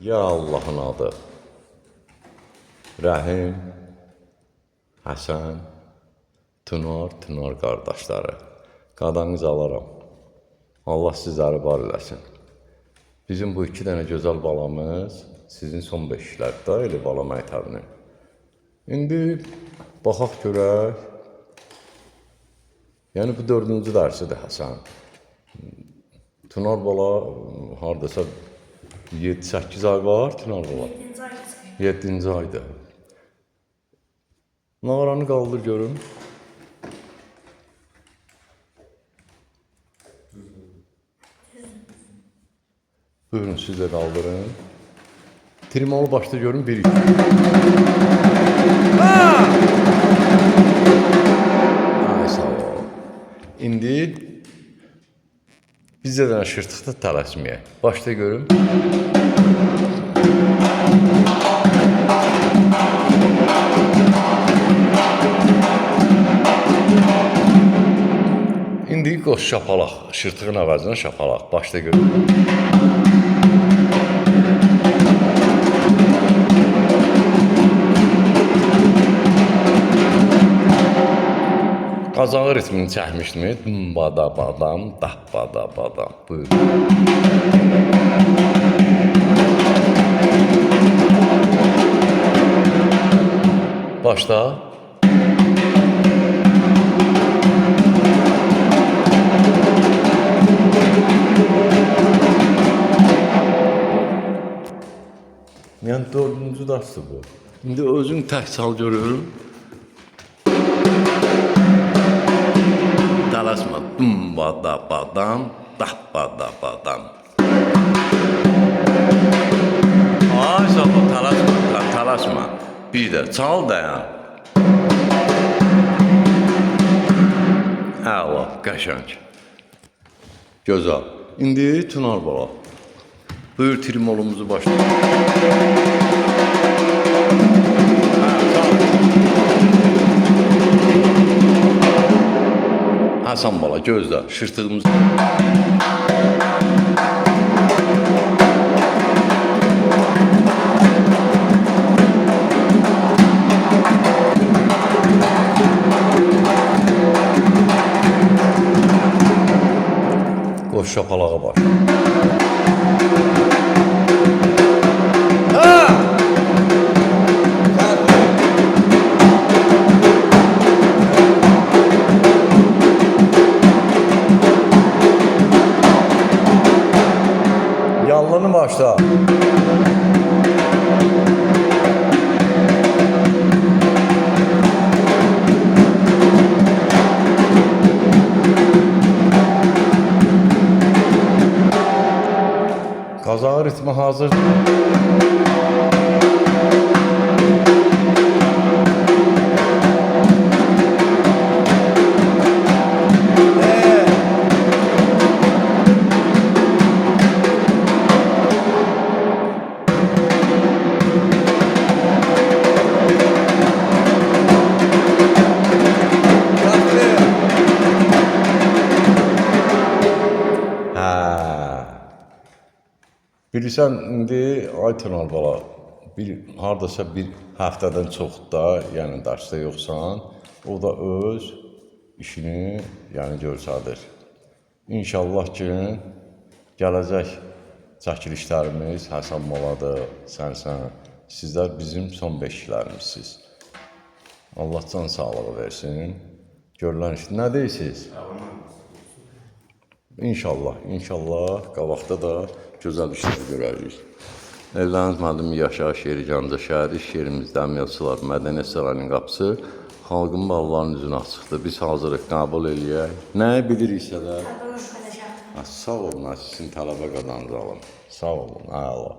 Ya Allah'ın adı. Rəhim, Həsən, Tünor qardaşları. Qadanız alaram. Allah sizləri var eləsin. Bizim bu 2 dənə gözəl balamız sizin son 5-lərdə elə bala məktəbinin. İndi baxaq görək. Yəni bu 4-cü dərsidir Həsən. Tünor bala hardasa 7-8 ay var Tünor bala. 7-ci ayda. Nağaranı qaldır görüm. Buyurun siz də qaldırın. Trimolu başda görün 1-2. Ay sağ ol. İndi bizdə də şırtıqda tələsməyə. Başda görün. İndi qoş şapalaq. Şırtığın əvəzinə şapalaq. Başda görün. Qazağı ritmini çəkmişdimi? Bada badam, dah bada badam. Buyurun. Başda. Yəni 4-cü dərsdir bu. İndi özün tək çal görürüm. Dalaşma. Bada badam, dah bada badam. Ay sabah talaşma. Bir də çal dayan. Əla, qəşəng. Gözəl. İndi Tünor bala. Buyur trimolumuzu başlayalım. Həsən bala gözlə, şırtığımız. Qoş şapalağa baş. Yanlını başla. Qazağı ritmi hazır. Bilirsən, indi Tünor bala, hardasa bir həftədən çoxda, yəni dərsdə yoxsan, o da öz işini göstərir. İnşallah ki, gələcək çəkilişlərimiz Həsən baladır, sənsən, sizlər bizim son 5-lərimizsiniz. Allah can sağlığı versin. Görülən iş, nə deyirsiniz? İnşallah qabaqda da gözəl işlər görərik. Evləriniz müəllimi Yaşar şeiri Gəncə şəhəri, şeirimizdə əməliyyatçılar Mədəniyyət sarayının qapısı xalqın ballarının üzünə açıqdır. Biz hazırıq, qəbul eləyək. Nəyi biliriksə də. Sağ olun, sizin tələbə qadanızı alın. Sağ olun, əla.